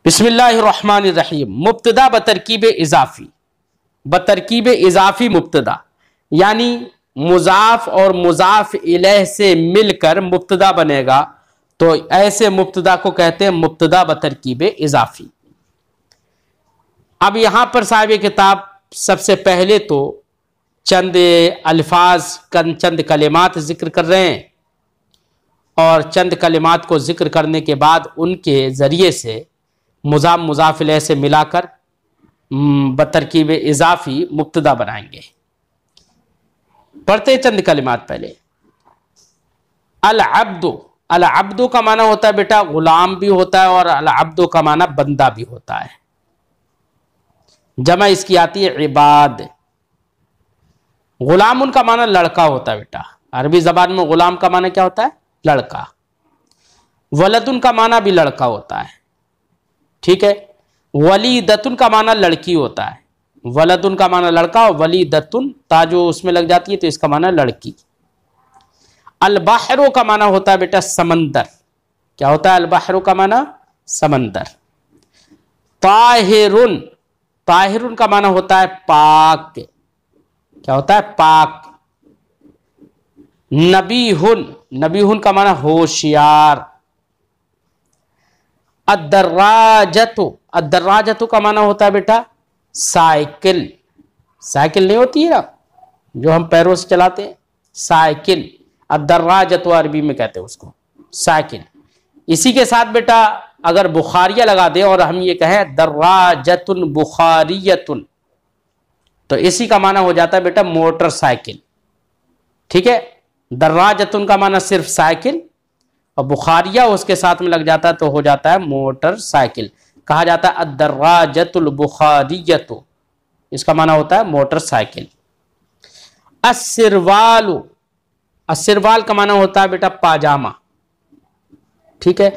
बिस्मिल्लाहिर्रहमानिर्रहीम। मुब्तदा बतरकीब इजाफी, बतरकीब इजाफी मुब्तदा यानी मुजाफ और मुजाफ इलैह से मिलकर मुब्तदा बनेगा, तो ऐसे मुब्तदा को कहते हैं मुब्तदा बतरकीब इजाफी। अब यहां पर साहिब किताब सबसे पहले तो चंद अल्फाज, चंद कलिमात जिक्र कर रहे हैं और चंद कलिमात को जिक्र करने के बाद उनके ज़रिए से मुजाफ मुजाफ इलैह से मिलाकर बतरकीब इजाफी मुब्तदा बनाएंगे। पढ़ते चंद कलिमात। पहले अल अब्दु, अल अब्दु का माना होता है बेटा गुलाम भी होता है और अल अब्दु का माना बंदा भी होता है। जमा इसकी आती है इबाद। गुलाम उनका माना लड़का होता है बेटा, अरबी जबान में गुलाम का माना क्या होता है? लड़का। वलदुन का माना भी लड़का होता है, ठीक है। वलीदतुन का माना लड़की होता है, वलदुन का माना लड़का और वलीदतुन ता जो उसमें लग जाती है तो इसका माना लड़की। अलबहरो का माना होता है बेटा समंदर। क्या होता है अलबहरो का माना? समंदर। ताहिरुन, ताहिरुन का माना होता है पाक। क्या होता है? पाक। नबीहुन, नबीहुन का माना होशियार। अद्दर्राजतु, अद्दर्राजतु का माना होता है बेटा साइकिल। साइकिल नहीं होती है ना जो हम पैरों से चलाते हैं, साइकिल। अद्दर्राजतु अरबी में कहते हैं उसको साइकिल। इसी के साथ बेटा अगर बुखारिया लगा दे और हम ये कहें दर्राजतुन बुखारियतुन, तो इसी का माना हो जाता है बेटा मोटरसाइकिल, ठीक है। दर्राजतुन का माना सिर्फ साइकिल और बुखारिया उसके साथ में लग जाता है तो हो जाता है मोटरसाइकिल। कहा जाता है अद्दर्राजतुल बुखारियतु, इसका माना होता है मोटरसाइकिल। अस्सिरवालु, अस्सिरवाल का माना होता है बेटा पाजामा, ठीक है।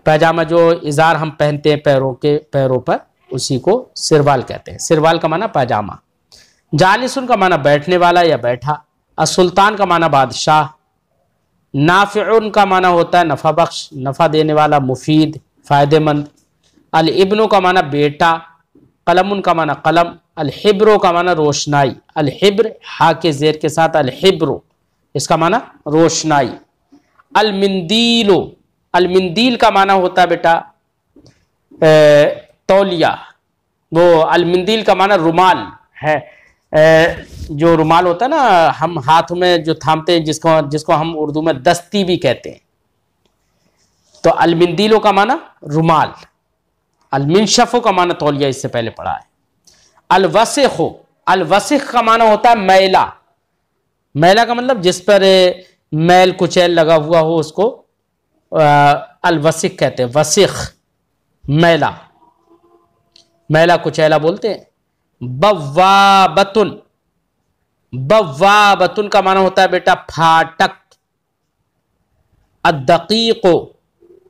पाजामा जो इजार हम पहनते हैं पैरों पर, उसी को सिरवाल कहते हैं। सिरवाल का माना पाजामा। जालिसुन का माना बैठने वाला या बैठा। असुल्तान का माना बादशाह। नाफिउन का माना होता है नफा बख्श, नफा देने वाला, मुफीद, फायदेमंद। अल इब्नो का माना बेटा। कलमुन का माना कलम। अल हिब्रो का माना रोशनाई। अल हिब्र हा के जेर के साथ अल हिब्रो, इसका माना रोशनाई। अल मिंदीलो, अल मिंदील का माना होता है बेटा तौलिया। वो अल मिंदील का माना रुमाल है। जो रुमाल होता है ना हम हाथ में जो थामते हैं, जिसको हम उर्दू में दस्ती भी कहते हैं, तो अल मिंदीलो का माना रुमाल। अल मिनशफो का माना तौलिया, इससे पहले पढ़ा है। अल वसिखो, अल वसिख का माना होता है मैला। मैला का मतलब जिस पर मैल कुचैल लगा हुआ हो उसको अल वसिख कहते हैं। वसिख मैला, मैला कुचैला बोलते हैं। बव्वाबतुन, बव्वाबतुन का माना होता है बेटा फाटक। अद्दकीको,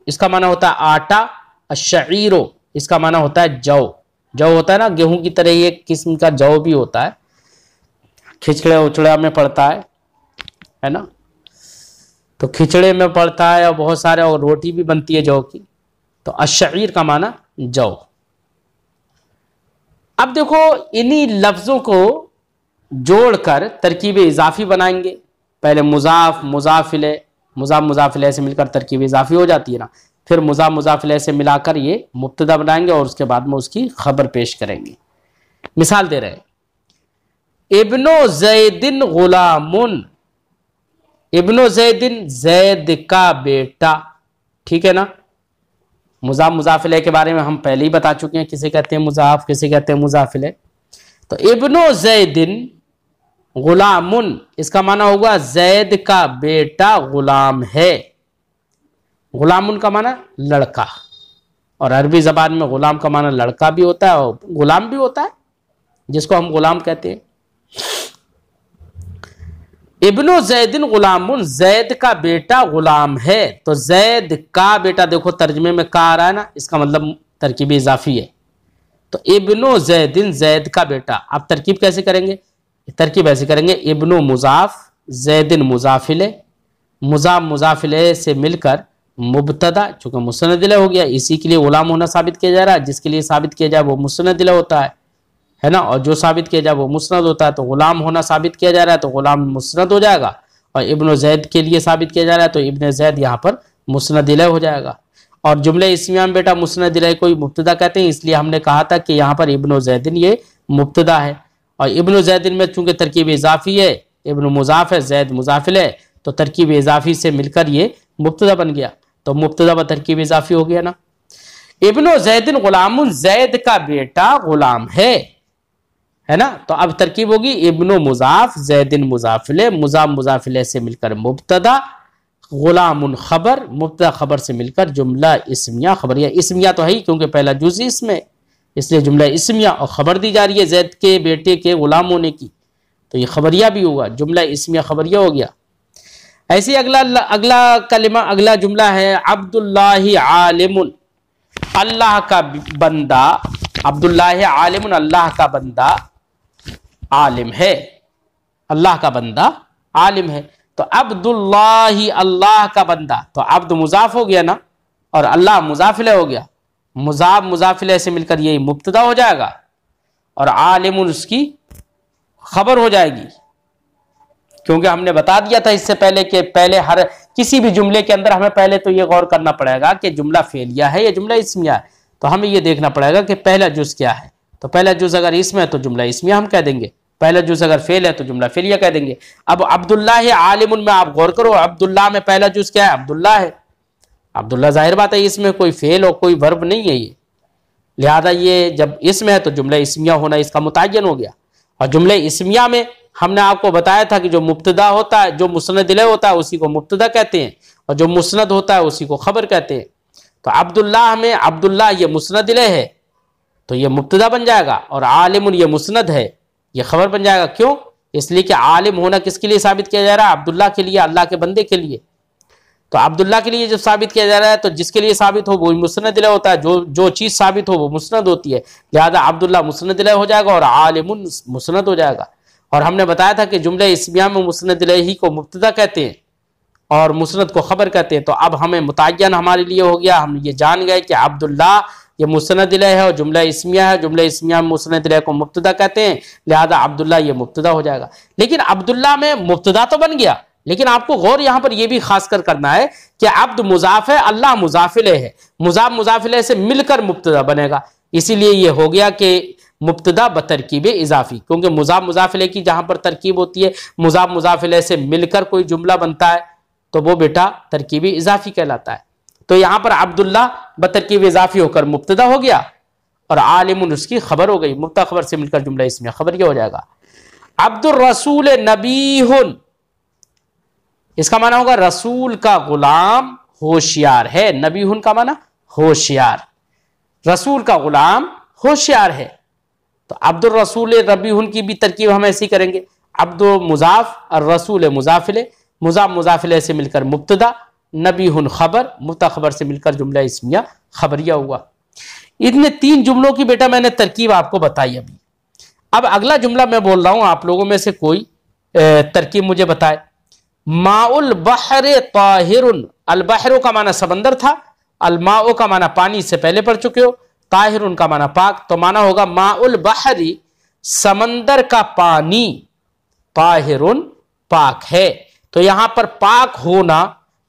इसका माना होता है आटा। अश्शईरो, इसका माना होता है जौ। जौ होता है ना गेहूं की तरह, एक किस्म का जौ भी होता है, खिचड़े उचड़ा में पड़ता है ना, तो खिचड़े में पड़ता है और बहुत सारे, और रोटी भी बनती है जौ की। तो अश्शईर का माना जौ। अब देखो इन्हीं लफ्जों को जोड़कर तरकीब इजाफी बनाएंगे। पहले मुजाफ मुजाफ इलैह, मुजाफ मुजाफ इलैह से मिलकर तरकीब इजाफी हो जाती है ना, फिर मुजाफ मुजाफ इलैह से मिलाकर ये मुब्तदा बनाएंगे और उसके बाद में उसकी खबर पेश करेंगे। मिसाल दे रहे हैं, इब्नो जैदिन गुलामुन। इब्नो जैदिन, जैद का बेटा, ठीक है ना। मुजाफ मुजाफ इलैह के बारे में हम पहले ही बता चुके हैं, किसे कहते हैं मुजाफ, किसे कहते हैं मुजाफ इलैह। तो इब्नो जैदिन गुलामुन, इसका माना होगा जैद का बेटा गुलाम है। गुलामुन का माना लड़का, और अरबी जबान में गुलाम का माना लड़का भी होता है और गुलाम भी होता है, जिसको हम गुलाम कहते हैं। इब्नो जैदिन गुलामुन, जैद का बेटा गुलाम है। तो जैद का बेटा, देखो तर्जमे में का आ रहा है ना, इसका मतलब तरकीब इजाफी है। तो इब्नो जैदिन, जैद का बेटा। आप तरकीब कैसे करेंगे? तरकीब ऐसे करेंगे, इब्नो मुजाफ, जैदिन मुजाफ इलैह, मुजाफ मुजाफ इलैह से मिलकर मुब्तदा, चूंकि मुस्नद इलैह हो गया, इसी के लिए गुलाम होना साबित किया जा रहा है। जिसके लिए साबित किया जाए वो मुस्नद इलैह होता है ना, और जो साबित किया जाए वो मुस्नद होता है। तो गुलाम होना साबित किया जा रहा है तो गुलाम मुस्नद हो जाएगा, और इब्न ज़ैद के लिए साबित किया जा रहा है तो इब्न ज़ैद यहाँ पर मुस्नद इलैह हो जाएगा। और जुमले इस्मिया में बेटा मुस्नद इलैह को मुब्तदा कहते हैं, इसलिए हमने कहा था कि यहाँ पर इब्न ज़ैदिन ये मुब्तदा है। और इब्न ज़ैदिन में चूंकि तरकीब इजाफी है, इब्न मुजाफ है, ज़ैद मुजाफ इलैह, तो तरकीब इजाफी से मिलकर ये मुब्तदा बन गया। तो मुब्तदा व तरकीब इजाफी हो गया ना। इब्न ज़ैदिन गुलामुन, ज़ैद का बेटा गुलाम है ना। तो अब तरकीब होगी इब्न मुजाफ ज़ैदिन मुजाफिले, मुजाफ मुजाफिले से मिलकर मुब्तदा, गुलामुन खबर, मुब्तदा खबर से मिलकर जुमला इस्मिया खबरिया। इस्मिया तो है ही क्योंकि पहला जुज़ इसमें, इसलिए जुमला इस्मिया, और खबर दी जा रही है ज़ैद के बेटे के गुलाम होने की, तो ये खबरिया भी होगा, जुमला इस्मिया खबरिया हो गया। ऐसे अगला कलिमा, अगला जुमला है अब्दुल्लाहि आलिमुन, अल्लाह का बंदा। अब्दुल्लाहि आलिमुन, अल्लाह का बंदा आलिम है, अल्लाह का बंदा आलिम है। तो अब्दुल्लाहि, अल्लाह का बंदा, तो अब्द मुजाफ हो गया ना, और अल्लाह मुजाफिले हो गया। मुजाफ मुजाफिले से मिलकर यही मुब्तदा हो जाएगा, और आलिमुन उसकी खबर हो जाएगी। क्योंकि हमने बता दिया था इससे पहले कि पहले हर किसी भी जुमले के अंदर हमें पहले तो ये गौर करना पड़ेगा कि जुमला फेलिया है या जुमला इस्मिया है। तो हमें ये देखना पड़ेगा कि पहला जुज क्या है। तो पहला जुज अगर इसमें है तो जुमला इस्मिया हम कह देंगे, पहला जुज अगर फेल है तो जुमला फेलिया कह देंगे। अब अब्दुल्लाह आलिमुन में आप गौर करो, अब्दुल्लाह में पहला जुज क्या है? अब्दुल्ला है। अब्दुल्ला जाहिर बात है इसमें कोई फेल और कोई वर्ब नहीं है ये, लिहाजा ये जब इसमें है तो जुमला इस्मिया होना इसका मुतय्यन हो गया। और जुमले इस्मिया में हमने आपको बताया था कि जो मुब्तदा होता है, जो मुस्नद इलैह होता है उसी को मुब्तदा कहते हैं, और जो मुस्नद होता है उसी को खबर कहते हैं। तो अब्दुल्लाह में अब्दुल्लाह ये मुस्नद इलैह है तो ये मुब्तदा बन जाएगा, और आलिमुन ये मुस्नद है ये खबर बन जाएगा। क्यों? इसलिए कि आलिम होना किसके लिए साबित किया जा रहा है? अब्दुल्लाह के लिए, अल्लाह के बंदे के लिए। तो अब्दुल्लाह के लिए जब साबित किया जा रहा है तो जिसके लिए साबित हो वो मुस्नद इलैह होता है, जो चीज साबित हो वो मुस्नद होती है, लिहाजा अब्दुल्लाह मुस्नद इलैह हो जाएगा और आलिमुन मुस्नद हो जाएगा। और हमने बताया था कि जुमले इस्मिया में मुस्नद इलैह ही को मुब्तदा कहते हैं और मुस्नद को खबर कहते हैं। तो अब हमें मुतय्यन हमारे लिए हो गया, हम ये जान गए कि अब्दुल्लाह ये मुस्नद इलैह है और जुमला इस्मिया है, जुमला इस्मिया में मुस्नद इलैह को मुब्तदा कहते हैं, लिहाजा अब्दुल्लाह ये मुब्तदा हो जाएगा। लेकिन अब्दुल्लाह में मुब्तदा तो बन गया, लेकिन आपको गौर यहां पर यह भी खासकर करना है कि अब्द मुजाफ है, अल्लाह मुजाफ इलैह है, मुजाफ मुजाफ इलैह से मिलकर मुब्तदा बनेगा। इसीलिए यह हो गया कि मुब्तदा बतरकीब इजाफी, क्योंकि मुजाफ मुजाफ इलैह की जहां पर तरकीब होती है, मुजाफ मुजाफ इलैह से मिलकर कोई जुमला बनता है तो वो बेटा तरकीबी इजाफी कहलाता है। तो यहां पर अब्दुल्ला बतरकीब इजाफी होकर मुब्तदा हो गया और आलिमुन उसकी खबर हो गई, मुब्तदा खबर से मिलकर जुमला इसमें खबर क्या हो जाएगा? अब्दुर रसूल नबीहुन, इसका माना होगा रसूल का गुलाम होशियार है। नबीहुन का माना होशियार, रसूल का गुलाम होशियार है। तो अब्दुर रसूल नबीहुन की भी तरकीब हम ऐसी करेंगे, अब्दुल मुजाफ और रसूल मुजाफिले, मुजाफ मुजाफिले से मिलकर मुब्तदा, नबीहुन खबर, मुब्तदा खबर से मिलकर जुमला इस्मिया खबरिया हुआ। इतने तीन जुमलों की बेटा मैंने तरकीब आपको बताई अभी। अब अगला जुमला मैं बोल रहा हूं, आप लोगों में से कोई तरकीब मुझे बताए। माउल बहर ताहिरुन, अल बहरो का माना समंदर था, अल माओ का माना पानी से पहले पढ़ चुके हो, ताहिरुन का माना पाक, तो माना होगा माउल बहरी समंदर का पानी, ताहिरुन पाक है। तो यहां पर पाक होना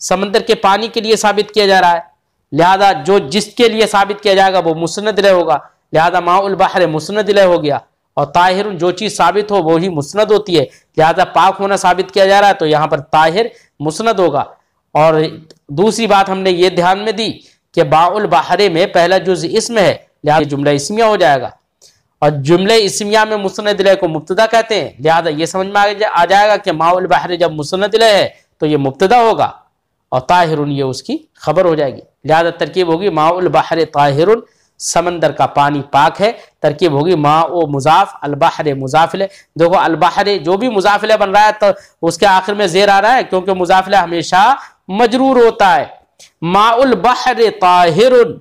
समंदर के पानी के लिए साबित किया जा रहा है, लिहाजा जो जिसके लिए साबित किया जाएगा वो मुस्नद इलैह होगा, लिहाजा माउल बहर मुस्नद इलैह हो गया। और ताहिरुन जो चीज साबित हो वो ही मुस्नद होती है, लिहाजा पाक होना साबित किया जा रहा है तो यहां पर ताहिर मुस्नद होगा। और दूसरी बात हमने ये ध्यान में दी कि बाउल बहरे में पहला जुज इसम है, लिहाजा जुमला इस्मिया हो जाएगा, और जुमले इस्मिया में मुस्नद इलैह को मुब्तदा कहते हैं, लिहाजा ये समझ में आ जाएगा कि माउल बहरे जब मुस्नद इलैह है तो ये मुब्तदा होगा और ताहिरुन ये उसकी खबर हो जाएगी। लिहाजा तरकीब होगी माउल बहर ताहिरुन, समंदर का पानी पाक है। तरकीब होगी माओ मुजाफ अल बहर मुजाफिले। देखो अल बहर जो भी मुजाफिले बन रहा है तो उसके आखिर में जेर आ रहा है, क्योंकि मुजाफिले हमेशा मजरूर होता है। माउल बहर ताहिरुन,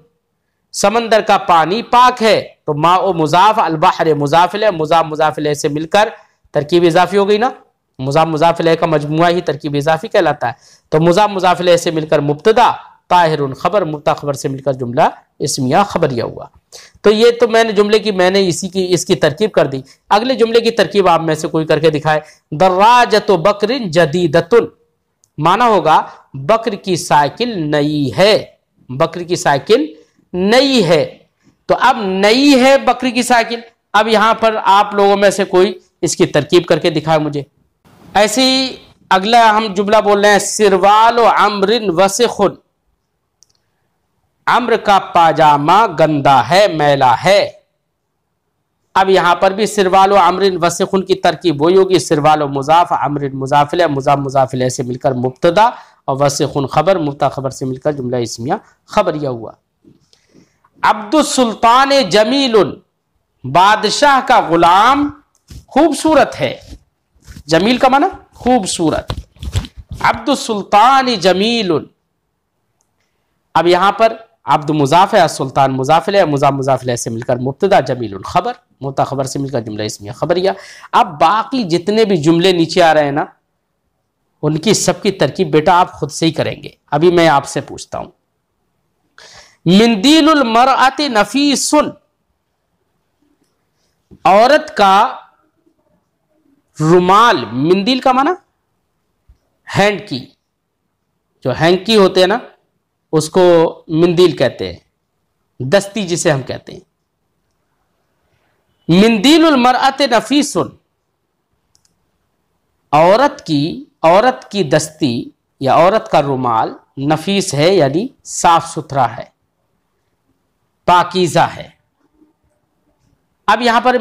समंदर का पानी पाक है, तो माओ मुजाफ अल बहर मुजाफिले, मुजाफ मुजाफिले से मिलकर तरकीब इजाफी हो गई ना। मुजाफ मुजाफिले का मजमुआ ही तरकीब इजाफी कहलाता है। तो मुजाफ मुजाफिले से मिलकर मुब्तदा ताहिरुन खबर, मुब्तदा खबर से मिलकर जुमला इस्मिया खबरिया हुआ। तो ये तो मैंने जुमले की मैंने इसकी तरकीब कर दी। अगले जुमले की तरकीब आप में से कोई करके दिखाए। दर्राजतु बकरिन जदीदतुन, माना होगा बकर की साइकिल नई है, बकर की साइकिल नई है। तो अब नई है बकरी की साइकिल, अब यहां पर आप लोगों में से कोई इसकी तरकीब करके दिखाए मुझे। ऐसे ही अगला हम जुमला बोल रहे हैं, सिरवाल अमरिन वसिखुन, अम्र का पाजामा गंदा है, मैला है। अब यहां पर भी सिरवाल अमरिन वसिखुन की तरकीब वही होगी, सिरवाल मुजाफ, अमरिन मुजाफिल, मुजाफ मुजाफिल से मिलकर मुब्तदा और वसिखुन खबर, मुब्तदा खबर से मिलकर जुमला इस्मिया खबरिया हुआ। अब्दुस सुल्तान जमीलुन, बादशाह का गुलाम खूबसूरत है। जमील का माना खूबसूरत। अब्दुस सुल्तान जमीलुन, अब यहां पर अब्द मुजाफ है, सुल्तान मुजाफिल है, मुजाफ मुजाफिल से मिलकर मुब्तदा, जमीलुन खबर, मुब्तदा खबर से मिलकर जुमला इस्मिया खबरिया। अब बाकी जितने भी जुमले नीचे आ रहे हैं ना, उनकी सबकी तरकीब बेटा आप खुद से ही करेंगे। अभी मैं आपसे पूछता हूं, मिंदीलुल मरअति नफीसुन, औरत का रुमाल, मिंदील का माना हैंड की, जो हैंकी होते हैं ना उसको मिंदील कहते हैं, दस्ती जिसे हम कहते हैं। मिंदीलुल मरअत नफीसुन, औरत की दस्ती या औरत का रुमाल नफीस है, यानी साफ सुथरा है, पाकीज़ा है। अब यहां पर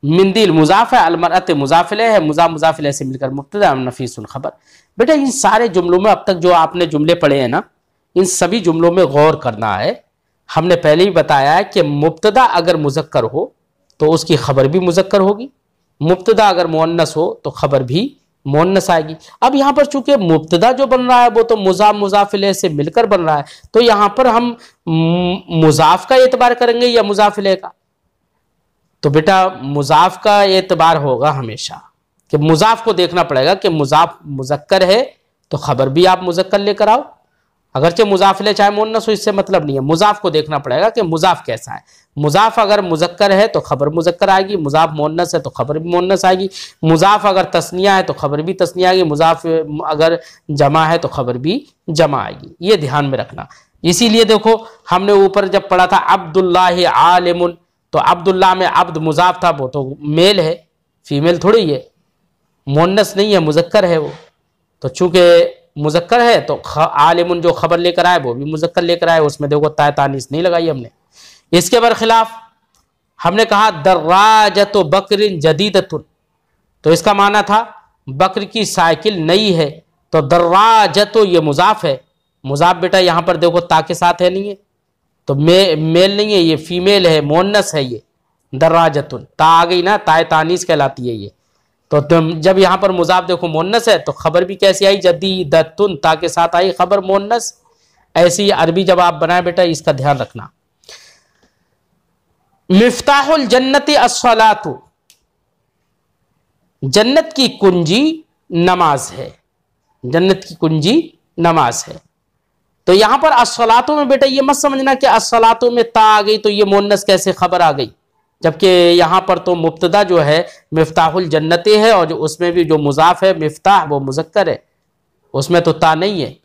मिंदील मुजाफ है, अलमरअत मुजाफिल है, मुजाफ मुजाफिल से मिलकर मुब्तदा, नफीसुन खबर। बेटा इन सारे जुमलों में अब तक जो आपने जुमले पढ़े हैं ना, इन सभी जुमलों में गौर करना है। हमने पहले ही बताया है कि मुब्तदा अगर मुज़क्कर हो तो उसकी खबर भी मुज़क्कर होगी, मुब्तदा अगर मुअन्नस हो तो खबर भी मुअन्नस आएगी। अब यहां पर चूंकि मुब्तदा जो बन रहा है वो तो मुजाफ मुजाफिले से मिलकर बन रहा है, तो यहां पर हम मुजाफ का एतबार करेंगे या मुजाफिले का? तो बेटा मुजाफ का एतबार होगा हमेशा, कि मुजाफ को देखना पड़ेगा कि मुजाफ मुज़क्कर है तो खबर भी आप मुज़क्कर लेकर आओ, अगरचे मुजाफिले चाहे मुअन्नस हो, इससे मतलब नहीं है। मुजाफ को देखना पड़ेगा कि मुजाफ कैसा है। मुजाफ अगर मुज़क्कर है तो खबर मुज़क्कर आएगी, मुजाफ मुअन्नस है तो खबर भी मुअन्नस आएगी, मुजाफ अगर तस्निया है तो खबर भी तस्निया आएगी, मुजाफ अगर जमा है तो खबर भी जमा आएगी। ये ध्यान में रखना। इसीलिए देखो हमने ऊपर जब पढ़ा था अब्दुल्लाह आलिमुन, तो अब्दुल्लाह में अब्द मुजाफ था, वो तो मेल है, फीमेल थोड़ी है, मुअन्नस नहीं है, मुज़क्कर है वो। तो चूंकि मुज़क्कर है तो आलिमुन जो खबर लेकर आए वो भी मुज़क्कर लेकर आए, उसमें देखो ताय तानीस नहीं लगाई हमने। इसके बरखिलाफ हमने कहा दर्राजतु बकरिन जदीदतुन, तो इसका माना था बकर की साइकिल नई है, तो दर्राजतु ये मुजाफ है, मुजाफ बेटा यहां पर देखो ता के साथ है, नहीं है तो मेल नहीं है, ये फीमेल है, मुअन्नस है। ये दर्राजतुन ता आ गई ना, ताय तानीस कहलाती है ये। तो तुम जब यहां पर मुजाफ देखो मुअन्नस है तो खबर भी कैसी आई, जदीदतुन ता के साथ आई, खबर मुअन्नस। ऐसी अरबी जब आप बनाए बेटा इसका ध्यान रखना। मिफ्ताहुल जन्नति अस्सलातु, जन्नत की कुंजी नमाज है, जन्नत की कुंजी नमाज है। तो यहां पर अस्सलातु में बेटा ये मत समझना कि अस्सलातु में ता आ गई तो ये मुअन्नस कैसे खबर आ गई, जबकि यहां पर तो मुब्तदा जो है मिफ्ताहुल जन्नति है, और जो उसमें भी जो मुजाफ है मिफ्ताह वो मुज़क्कर है, उसमें तो ता नहीं है।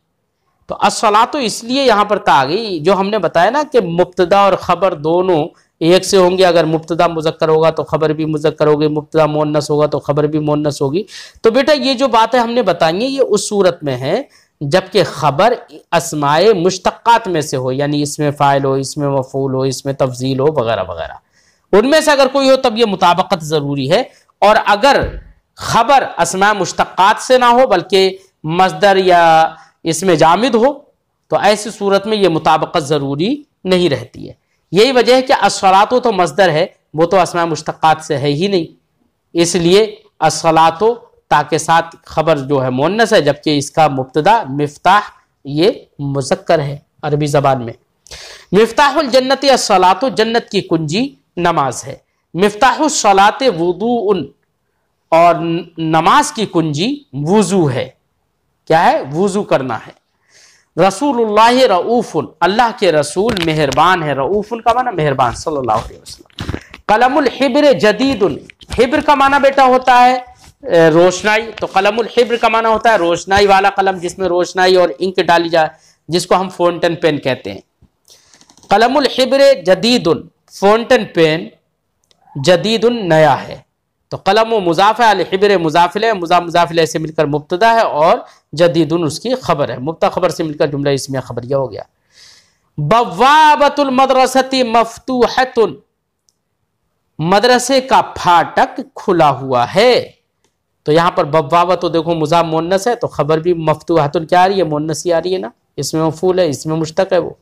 तो अस्सलातु इसलिए यहां पर ता आ गई, जो हमने बताया ना कि मुब्तदा और खबर दोनों एक से होंगे। अगर मुब्तदा मुज़क्कर होगा तो खबर भी मुज़क्कर होगी, मुब्तदा मुअन्नस होगा तो खबर भी मुअन्नस होगी। तो बेटा ये जो बातें हमने बताई हैं ये उस सूरत में है जबकि खबर अस्माए मुश्तक्कात में से हो, यानी इसमें फ़ाइल हो, इसमें मफ़ूल हो, इसमें तफ़ज़ील हो, वगैरह वगैरह। उनमें से अगर कोई हो तब ये मुताबकत ज़रूरी है। और अगर खबर अस्माए मुश्तक्कात से ना हो बल्कि मस्दर या इसमें जामिद हो तो ऐसी सूरत में ये मुताबकत ज़रूरी नहीं रहती है। यही वजह है कि अस्सलातो तो मस्दर है, वो तो अस्माए मुश्तक्कात से है ही नहीं, इसलिए अस्सलातो ता के साथ खबर जो है मुअन्नस है, जबकि इसका मुब्तदा मिफ्ताह ये मुज़क्कर है अरबी ज़बान में। मिफ्ताहुल जन्नति अस्सलातो, जन्नत की कुंजी नमाज है। मिफ्ताहुस सलाते वुदूउन, और नमाज की कुंजी वुजू है। क्या है? वुजू करना है। रसूलुल्लाह रऊफुन, अल्लाह के रसूल मेहरबान है। रऊफुन का माना मेहरबान, सल्लल्लाहु अलैहि वसल्लम। कलमुल हिब्र जदीदुन, हिब्र का माना बेटा होता है रोशनाई, तो कलमुल हिब्र का माना होता है रोशनाई वाला कलम, जिसमें रोशनाई और इंक डाली जाए, जिसको हम फाउंटेन पेन कहते हैं। कलमुल हिब्र जदीदुन, फाउंटेन पेन जदीदुन नया है। तो कलम व मुजाफ है, अल हिब्र मुजाफिल है, मुजाफिल से मिलकर मुब्तदा है और जदीदुन उसकी खबर है। मुब्तदा खबर से मिलकर जुमला इसमें खबरिया हो गया। बवाबतुल मदरसती मफ्तूहतुन, मदरसे का फाटक खुला हुआ है। तो यहां पर बवाबत, तो देखो मुजाफ मुन्नस है, तो खबर भी मफ्तूहतुन क्या आ रही है, मुन्नस ही आ रही है ना, इसमें मफूल है, इसमें मुश्तक है। वो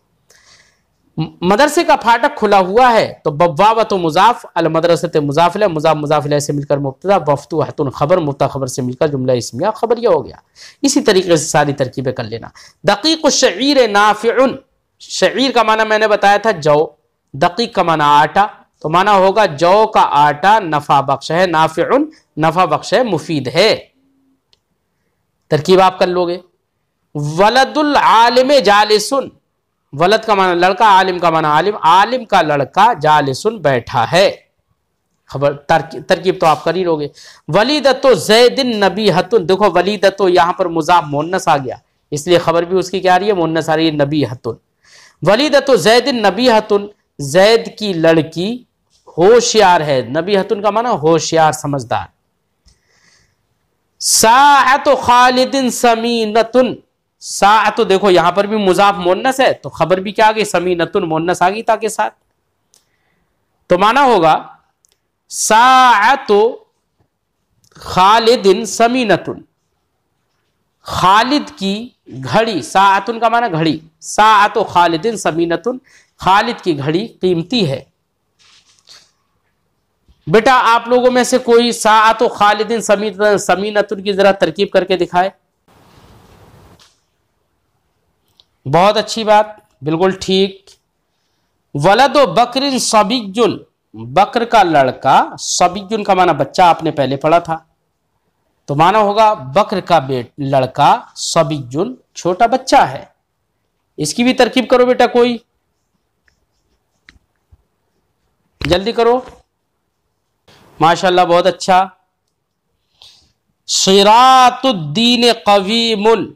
मदरसे का फाटक खुला हुआ है, तो बवाबत मुजाफ, अल मदरसत मुजाफिल, मुजाफ मुजाफिल से मिलकर मुब्तदा, मफ्तूहतुन खबर, मुब्तदा खबर से मिलकर जुमला इस्मिया खबरिया हो गया। इसी तरीके से सारी तरकीबें कर लेना। दकीक शईर नाफिउन, शईर का माना मैंने बताया था जौ, दकीक का माना आटा, तो माना होगा जौ का आटा नफा बख्श है, नाफिउन नफा बख्श है, मुफीद है। तरकीब आप कर लोगे। वलदुल आलिम जालिसुन, वलद का माना लड़का, आलिम का माना आलिम, आलिम का लड़का जालिसुन बैठा है। खबर तरकीब तो आप कर ही लोगे। वलीदतो ज़ैदिन नबीहतुन, देखो वलीदतो यहां पर मुजाफ मुन्नस आ गया, इसलिए खबर भी उसकी क्या आ रही है, मुन्नस आ रही है, नबीहतुन। वलीदतो ज़ैदिन नबीहतुन, ज़ैद की लड़की होशियार है, नबीहतुन का माना होशियार समझदार। साअतु खालिदिन समीनतुन, सा तो देखो यहां पर भी मुजाफ मुन्नस है, तो खबर भी क्या आ गई, समीनतुन मुन्नस आ गई ताकि साथ, तो माना होगा साअतु खालिदिन समीनतुन, खालिद की घड़ी, साअतुन का माना घड़ी, साअतु खालिदिन समीनतुन, खालिद की घड़ी कीमती है। बेटा आप लोगों में से कोई साअतु खालिदिन समीनतुन की जरा तरकीब करके दिखाए। बहुत अच्छी बात, बिल्कुल ठीक। वलदो बकरिन सबिजुन, बकर का लड़का, सबिजुन का माना बच्चा, आपने पहले पढ़ा था, तो माना होगा बकर का लड़का, सबिजुन छोटा बच्चा है। इसकी भी तरकीब करो बेटा, कोई जल्दी करो। माशाल्लाह बहुत अच्छा। सिरातुद्दीन कवीमुन,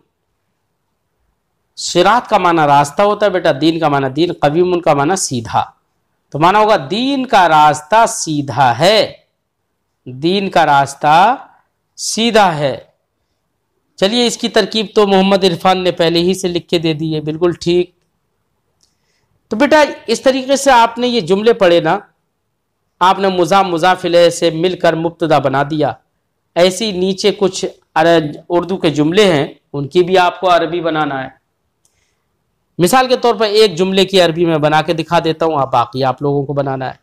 सिरात का माना रास्ता होता है बेटा, दीन का माना दीन, कवीमुन का माना सीधा, तो माना होगा दीन का रास्ता सीधा है, दीन का रास्ता सीधा है। चलिए इसकी तरकीब तो मोहम्मद इरफान ने पहले ही से लिख के दे दी है, बिल्कुल ठीक। तो बेटा इस तरीके से आपने ये जुमले पढ़े ना, आपने मुजाफ मुजाफिले से मिलकर मुब्तदा बना दिया। ऐसी नीचे कुछ उर्दू के जुमले हैं, उनकी भी आपको अरबी बनाना है। मिसाल के तौर पर एक जुमले की अरबी में बना के दिखा देता हूं, बाकी आप लोगों को बनाना है।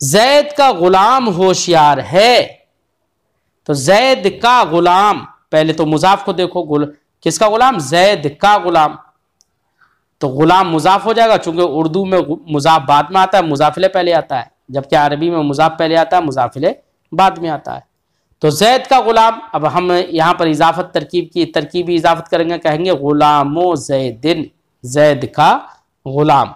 जैद का गुलाम होशियार है, तो जैद का गुलाम, पहले तो मुजाफ को देखो, किसका गुलाम, जैद का गुलाम, तो गुलाम मुजाफ हो जाएगा, चूंकि उर्दू में मुजाफ बाद में आता है, मुजाफिले पहले आता है, जबकि अरबी में मुजाफ पहले आता है, मुजाफिले बाद में आता है। तो जैद का गुलाम, अब हम यहां पर इजाफत तरकीबी इजाफत करेंगे, कहेंगे गुलामो जैदिन, जैद का गुलाम।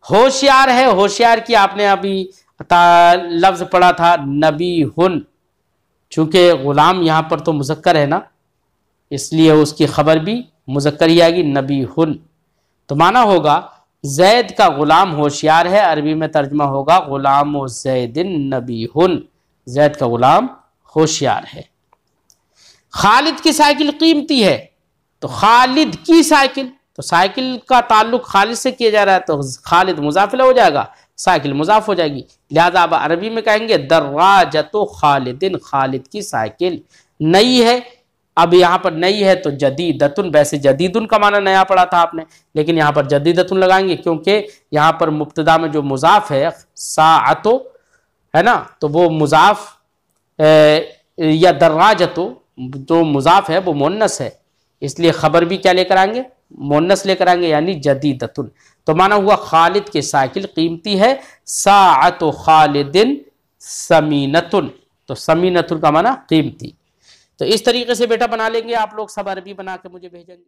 होशियार है, होशियार की आपने अभी लफ्ज पढ़ा था नबीहुन, चूंकि गुलाम यहां पर तो मुज़क्कर है ना, इसलिए उसकी खबर भी मुज़क्कर ही आएगी, नबीहुन। तो माना होगा जैद का गुलाम होशियार है, अरबी में तर्जुमा होगा गुलामो जैदिन नबीहुन, जैद का गुलाम होशियार है। खालिद की साइकिल कीमती है, तो खालिद की साइकिल, तो साइकिल का ताल्लुक खालिद से किया जा रहा है, तो खालिद मुजाफिला हो जाएगा, साइकिल मुजाफ हो जाएगी। लिहाजा अब अरबी में कहेंगे दर्राजतो खालिदिन, खालिद की साइकिल नई है। अब यहाँ पर नई है तो जदीदतुन, वैसे जदीदुन का माना नया पढ़ा था आपने, लेकिन यहाँ पर जदीदतुन लगाएंगे, क्योंकि यहाँ पर मुब्तदा में जो मुजाफ है साअतो है ना, तो वो मुजाफ या दर्राजतो जो मुजाफ है वो मुन्नस है, इसलिए खबर भी क्या लेकर आएंगे, मुन्नस लेकर आएंगे, यानी जदीदतुन। तो माना हुआ खालिद की साइकिल कीमती है, साअतो खालिदिन समीनतुन, तो समीनतुन का माना कीमती। तो इस तरीके से बेटा बना लेंगे आप लोग, सब अरबी बना के मुझे भेजेंगे।